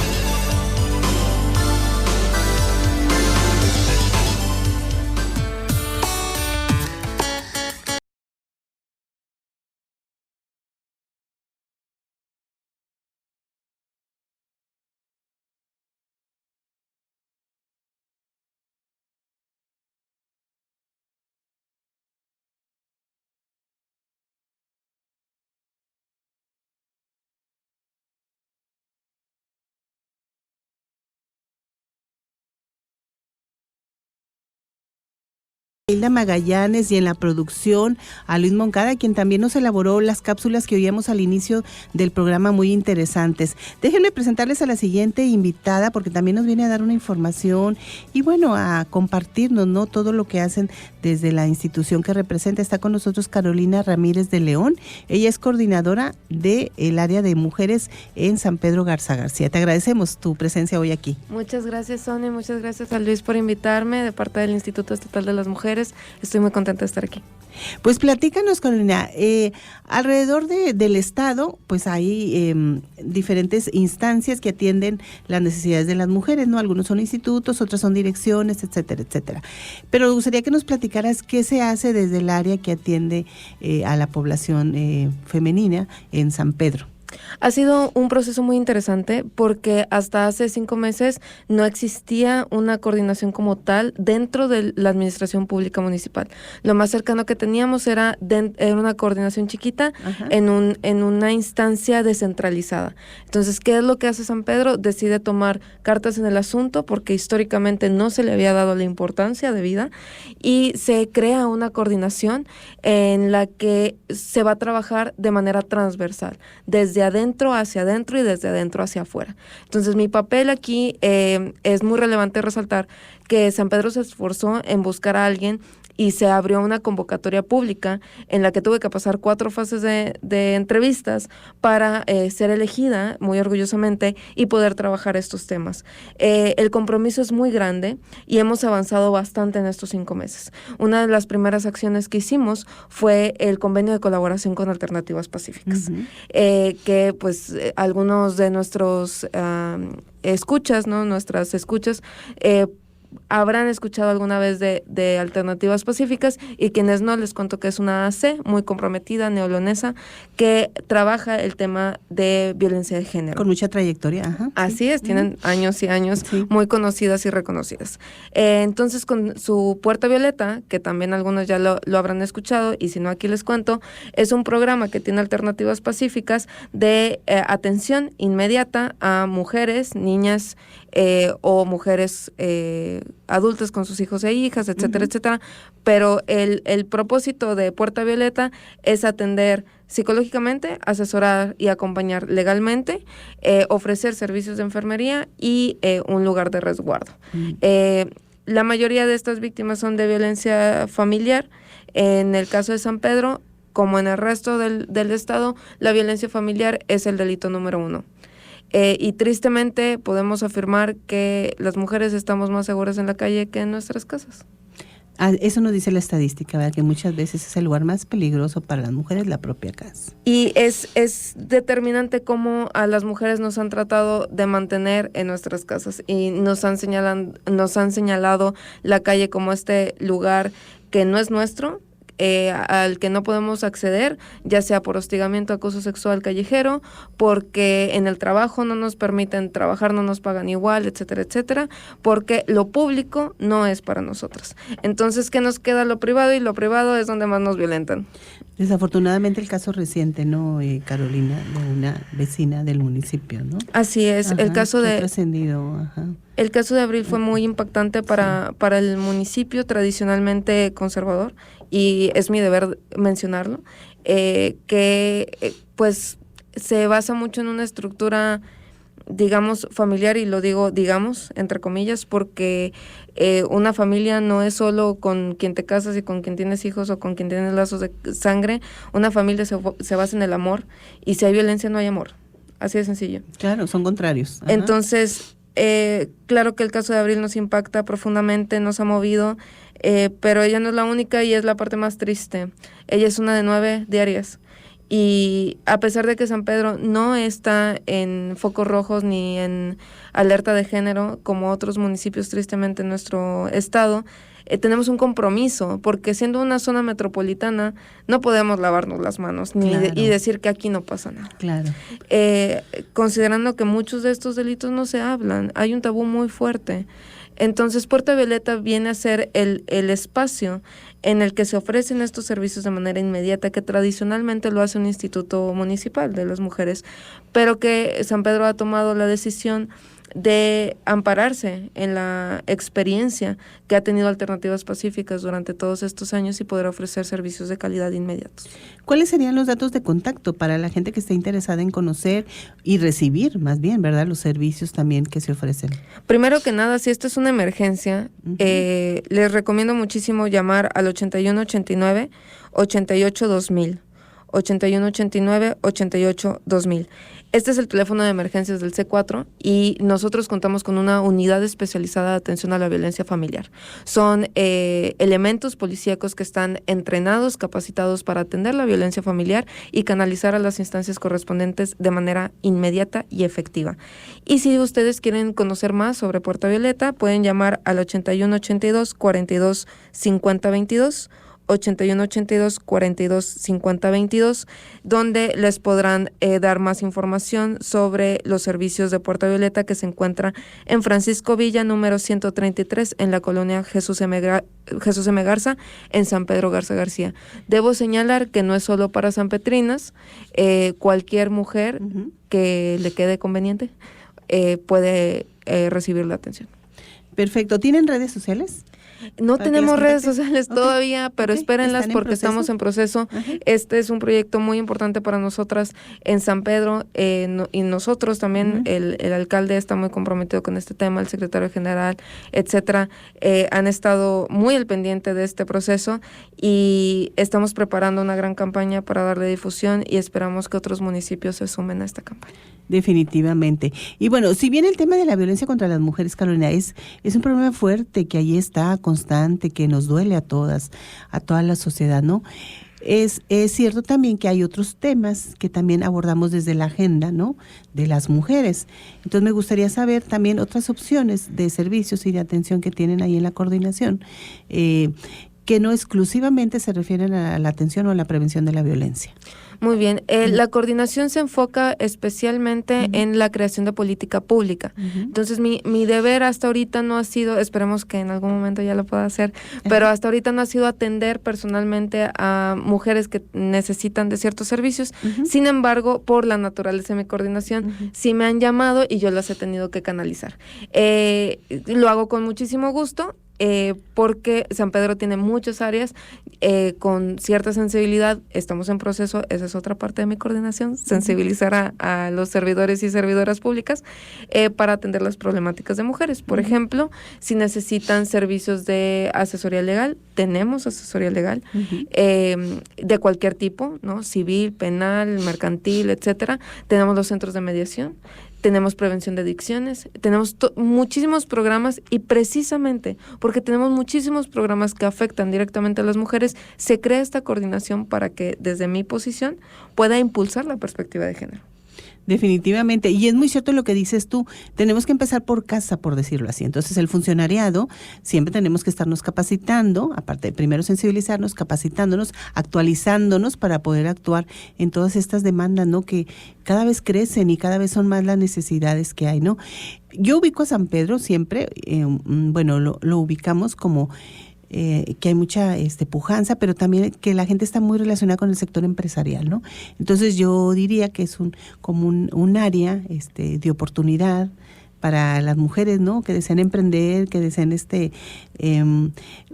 Hilda Magallanes y en la producción a Luis Moncada, quien también nos elaboró las cápsulas que oíamos al inicio del programa, muy interesantes. Déjenme presentarles a la siguiente invitada porque también nos viene a dar una información y bueno, a compartirnos, ¿no?, todo lo que hacen desde la institución que representa. Está con nosotros Carolina Ramírez de León. Ella es coordinadora del área de mujeres en San Pedro Garza García. Te agradecemos tu presencia hoy aquí. Muchas gracias, Sonia, muchas gracias a Luis por invitarme de parte del Instituto Estatal de las Mujeres. Estoy muy contenta de estar aquí. Pues platícanos, Carolina, alrededor del Estado, pues hay diferentes instancias que atienden las necesidades de las mujeres, ¿no? Algunos son institutos, otras son direcciones, etcétera, etcétera. Pero me gustaría que nos platicaras qué se hace desde el área que atiende a la población femenina en San Pedro. Ha sido un proceso muy interesante porque hasta hace 5 meses no existía una coordinación como tal dentro de la administración pública municipal. Lo más cercano que teníamos era una coordinación chiquita en una instancia descentralizada. Entonces, ¿qué es lo que hace San Pedro? Decide tomar cartas en el asunto porque históricamente no se le había dado la importancia debida y se crea una coordinación en la que se va a trabajar de manera transversal, desde adentro hacia adentro y desde adentro hacia afuera. Entonces, mi papel aquí es muy relevante resaltar que San Pedro se esforzó en buscar a alguien y se abrió una convocatoria pública en la que tuve que pasar 4 fases de entrevistas para ser elegida, muy orgullosamente, y poder trabajar estos temas. El compromiso es muy grande y hemos avanzado bastante en estos 5 meses. Una de las primeras acciones que hicimos fue el convenio de colaboración con Alternativas Pacíficas, que pues algunos de nuestros escuchas, ¿no? Nuestras escuchas, habrán escuchado alguna vez de Alternativas Pacíficas, y quienes no, les cuento que es una AC muy comprometida, neolonesa, que trabaja el tema de violencia de género. Con mucha trayectoria. Así es, tienen años y años, muy conocidas y reconocidas. Entonces, con su Puerta Violeta, que también algunos ya lo habrán escuchado, y si no, aquí les cuento, es un programa que tiene Alternativas Pacíficas de atención inmediata a mujeres, niñas o mujeres adultas con sus hijos e hijas, etcétera, etcétera. Pero el propósito de Puerta Violeta es atender psicológicamente, asesorar y acompañar legalmente, ofrecer servicios de enfermería y un lugar de resguardo. La mayoría de estas víctimas son de violencia familiar. En el caso de San Pedro, como en el resto del estado, la violencia familiar es el delito número 1. Y tristemente podemos afirmar que las mujeres estamos más seguras en la calle que en nuestras casas. Eso nos dice la estadística, ¿verdad? Que muchas veces es el lugar más peligroso para las mujeres, la propia casa. Y es determinante cómo a las mujeres nos han tratado de mantener en nuestras casas y nos han señalado la calle como este lugar que no es nuestro, al que no podemos acceder, ya sea por hostigamiento, acoso sexual callejero, porque en el trabajo no nos permiten trabajar, no nos pagan igual, etcétera, etcétera, porque lo público no es para nosotras. Entonces, ¿qué nos queda? Lo privado, y lo privado es donde más nos violentan. Desafortunadamente el caso reciente, ¿no, Carolina? De una vecina del municipio, ¿no? Así es, el caso de... trascendido, El caso de Abril fue muy impactante para el municipio tradicionalmente conservador, y es mi deber mencionarlo, pues se basa mucho en una estructura, digamos, familiar, y lo digo, digamos, entre comillas, porque una familia no es solo con quien te casas y con quien tienes hijos o con quien tienes lazos de sangre. Una familia se basa en el amor, y si hay violencia no hay amor, así de sencillo. Claro, son contrarios. Entonces, claro que el caso de Abril nos impacta profundamente, nos ha movido, pero ella no es la única, y es la parte más triste. Ella es una de 9 diarias, y a pesar de que San Pedro no está en focos rojos ni en alerta de género como otros municipios tristemente en nuestro estado, tenemos un compromiso, porque siendo una zona metropolitana no podemos lavarnos las manos y decir que aquí no pasa nada. Claro. Considerando que muchos de estos delitos no se hablan, hay un tabú muy fuerte. Entonces, Puerta Violeta viene a ser el espacio en el que se ofrecen estos servicios de manera inmediata, que tradicionalmente lo hace un instituto municipal de las mujeres, pero que San Pedro ha tomado la decisión de ampararse en la experiencia que ha tenido Alternativas Pacíficas durante todos estos años y poder ofrecer servicios de calidad inmediatos. ¿Cuáles serían los datos de contacto para la gente que esté interesada en conocer y recibir, más bien, ¿verdad?, los servicios también que se ofrecen? Primero que nada, si esto es una emergencia, les recomiendo muchísimo llamar al 8189 88 2000. 8189-88-2000. Este es el teléfono de emergencias del C4 y nosotros contamos con una unidad especializada de atención a la violencia familiar. Son elementos policíacos que están entrenados, capacitados para atender la violencia familiar y canalizar a las instancias correspondientes de manera inmediata y efectiva. Y si ustedes quieren conocer más sobre Puerta Violeta, pueden llamar al 8182-425022, 8182-425022, donde les podrán dar más información sobre los servicios de Puerta Violeta, que se encuentra en Francisco Villa, número 133, en la colonia Jesús M. Garza, en San Pedro Garza García. Debo señalar que no es solo para sanpetrinas, cualquier mujer que le quede conveniente puede recibir la atención. Perfecto. ¿Tienen redes sociales? No tenemos redes sociales todavía, pero espérenlas porque estamos en proceso. Este es un proyecto muy importante para nosotras en San Pedro y nosotros también, el alcalde está muy comprometido con este tema, el secretario general, etcétera. Han estado muy al pendiente de este proceso y estamos preparando una gran campaña para darle difusión y esperamos que otros municipios se sumen a esta campaña. Definitivamente. Y bueno, si bien el tema de la violencia contra las mujeres, Carolina, es un problema fuerte que ahí está, constante, que nos duele a todas, a toda la sociedad, ¿no? Es cierto también que hay otros temas que también abordamos desde la agenda, ¿no?, de las mujeres. Entonces me gustaría saber también otras opciones de servicios y de atención que tienen ahí en la coordinación, que no exclusivamente se refieren a la atención o a la prevención de la violencia. Muy bien, la coordinación se enfoca especialmente en la creación de política pública. Entonces mi deber hasta ahorita no ha sido, esperemos que en algún momento ya lo pueda hacer, pero hasta ahorita no ha sido atender personalmente a mujeres que necesitan de ciertos servicios. Sin embargo, por la naturaleza de mi coordinación, sí me han llamado y yo las he tenido que canalizar. Lo hago con muchísimo gusto. Porque San Pedro tiene muchas áreas con cierta sensibilidad. Estamos en proceso, esa es otra parte de mi coordinación, sensibilizar a los servidores y servidoras públicas para atender las problemáticas de mujeres. Por ejemplo, si necesitan servicios de asesoría legal, tenemos asesoría legal de cualquier tipo, ¿no? Civil, penal, mercantil, etcétera. Tenemos los centros de mediación. Tenemos prevención de adicciones, tenemos muchísimos programas y precisamente porque tenemos muchísimos programas que afectan directamente a las mujeres, se crea esta coordinación para que desde mi posición pueda impulsar la perspectiva de género. Definitivamente, y es muy cierto lo que dices tú, tenemos que empezar por casa, por decirlo así. Entonces el funcionariado siempre tenemos que estarnos capacitando, aparte de primero sensibilizarnos, capacitándonos, actualizándonos para poder actuar en todas estas demandas, ¿no?, que cada vez crecen y cada vez son más las necesidades que hay, ¿no? Yo ubico a San Pedro siempre, lo ubicamos como que hay mucha pujanza, pero también que la gente está muy relacionada con el sector empresarial, ¿no? Entonces yo diría que es como un área de oportunidad para las mujeres, ¿no?, que desean emprender, que desean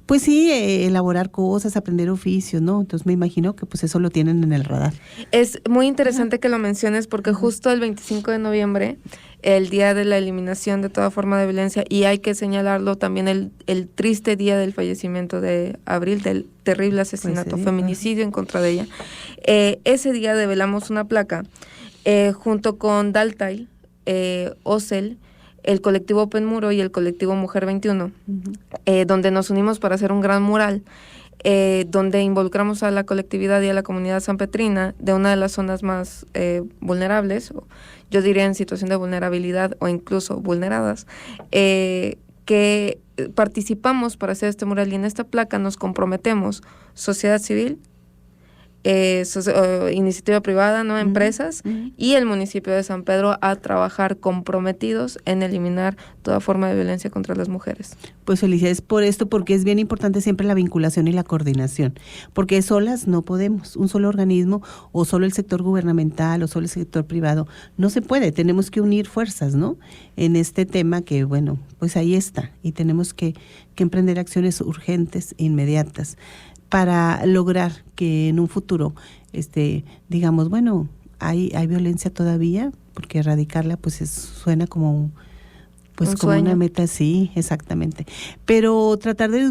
elaborar cosas, aprender oficios, ¿no? Entonces me imagino que pues eso lo tienen en el radar. Es muy interesante que lo menciones porque justo el 25 de noviembre, el día de la eliminación de toda forma de violencia, y hay que señalarlo también el triste día del fallecimiento de Abril, del terrible asesinato, feminicidio en contra de ella. Ese día develamos una placa junto con Daltail, OCEL, el colectivo Open Muro y el colectivo Mujer 21, donde nos unimos para hacer un gran mural, donde involucramos a la colectividad y a la comunidad sanpetrina de una de las zonas más vulnerables, yo diría en situación de vulnerabilidad o incluso vulneradas, que participamos para hacer este mural, y en esta placa nos comprometemos sociedad civil, iniciativa privada, ¿no?, empresas y el municipio de San Pedro a trabajar comprometidos en eliminar toda forma de violencia contra las mujeres. Pues felicidades por esto, porque es bien importante siempre la vinculación y la coordinación, porque solas no podemos, un solo organismo o solo el sector gubernamental o solo el sector privado, no se puede, tenemos que unir fuerzas, ¿no?, en este tema que, bueno, pues ahí está, y tenemos que emprender acciones urgentes e inmediatas para lograr que en un futuro, digamos, bueno, hay violencia todavía, porque erradicarla pues suena como como una meta, sí, exactamente, pero tratar de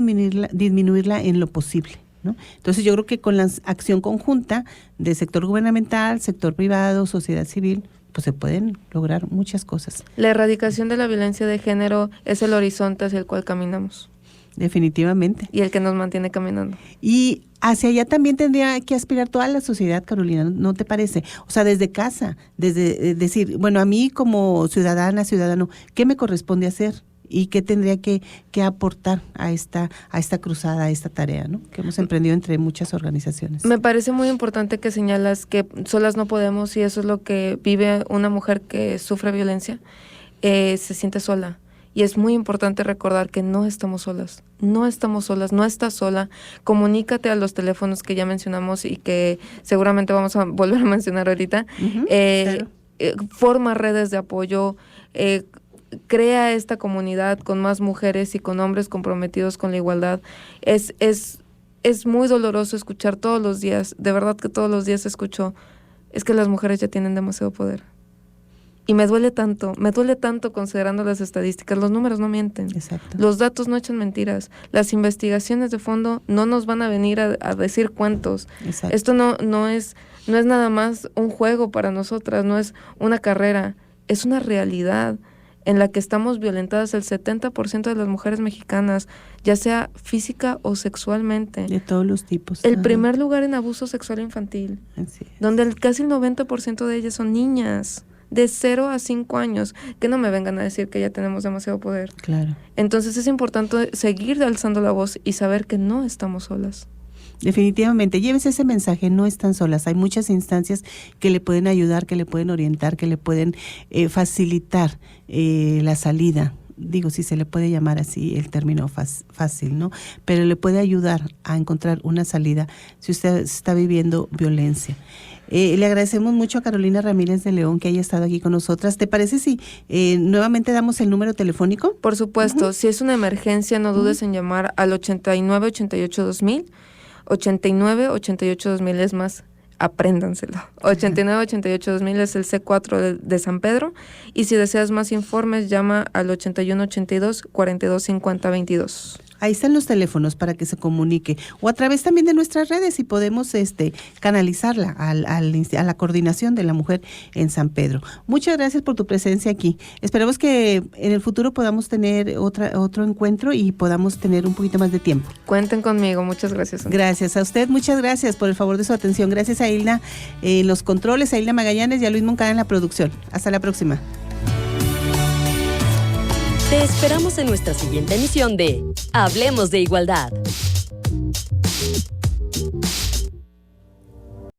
disminuirla en lo posible, ¿no? Entonces yo creo que con la acción conjunta del sector gubernamental, sector privado, sociedad civil, pues se pueden lograr muchas cosas. La erradicación de la violencia de género es el horizonte hacia el cual caminamos. Definitivamente. Y el que nos mantiene caminando. Y hacia allá también tendría que aspirar toda la sociedad, Carolina, ¿no te parece? O sea, desde casa, desde decir, bueno, a mí como ciudadano, ¿qué me corresponde hacer? ¿Y qué tendría que aportar a esta cruzada, a esta tarea, ¿no? Que hemos emprendido entre muchas organizaciones? Me parece muy importante que señalas que solas no podemos, y eso es lo que vive una mujer que sufre violencia, se siente sola. Y es muy importante recordar que no estamos solas, no estás sola. Comunícate a los teléfonos que ya mencionamos y que seguramente vamos a volver a mencionar ahorita. Claro. Forma redes de apoyo, crea esta comunidad con más mujeres y con hombres comprometidos con la igualdad. Es muy doloroso escuchar todos los días, de verdad que todos los días escucho, es que las mujeres ya tienen demasiado poder. Y me duele tanto considerando las estadísticas. Los números no mienten. Exacto. Los datos no echan mentiras. Las investigaciones de fondo no nos van a venir a decir cuántos. Exacto. Esto no es nada más un juego para nosotras, no es una carrera, es una realidad en la que estamos violentadas el 70% de las mujeres mexicanas, ya sea física o sexualmente. De todos los tipos. El primer lugar en abuso sexual infantil, donde casi el 90% de ellas son niñas de 0 a 5 años, que no me vengan a decir que ya tenemos demasiado poder. Claro. Entonces es importante seguir alzando la voz y saber que no estamos solas. Definitivamente, llévese ese mensaje, no están solas, hay muchas instancias que le pueden ayudar, que le pueden orientar, que le pueden facilitar la salida. Digo, si se le puede llamar así el término fácil, ¿no? Pero le puede ayudar a encontrar una salida si usted está viviendo violencia. Le agradecemos mucho a Carolina Ramírez de León que haya estado aquí con nosotras. ¿Te parece si nuevamente damos el número telefónico? Por supuesto, si es una emergencia, no dudes en llamar al 8988-2000, 8988-2000, es más, apréndanselo. 8988-2000 es el C4 de San Pedro, y si deseas más informes, llama al 8182-425022. Ahí están los teléfonos para que se comunique, o a través también de nuestras redes, y podemos canalizarla a la coordinación de la mujer en San Pedro. Muchas gracias por tu presencia aquí. Esperamos que en el futuro podamos tener otro encuentro y podamos tener un poquito más de tiempo. Cuenten conmigo, muchas gracias. Gracias a usted, muchas gracias por el favor de su atención. Gracias a Hilda en los controles, a Hilda Magallanes y a Luis Moncada en la producción. Hasta la próxima. Te esperamos en nuestra siguiente emisión de Hablemos de Igualdad.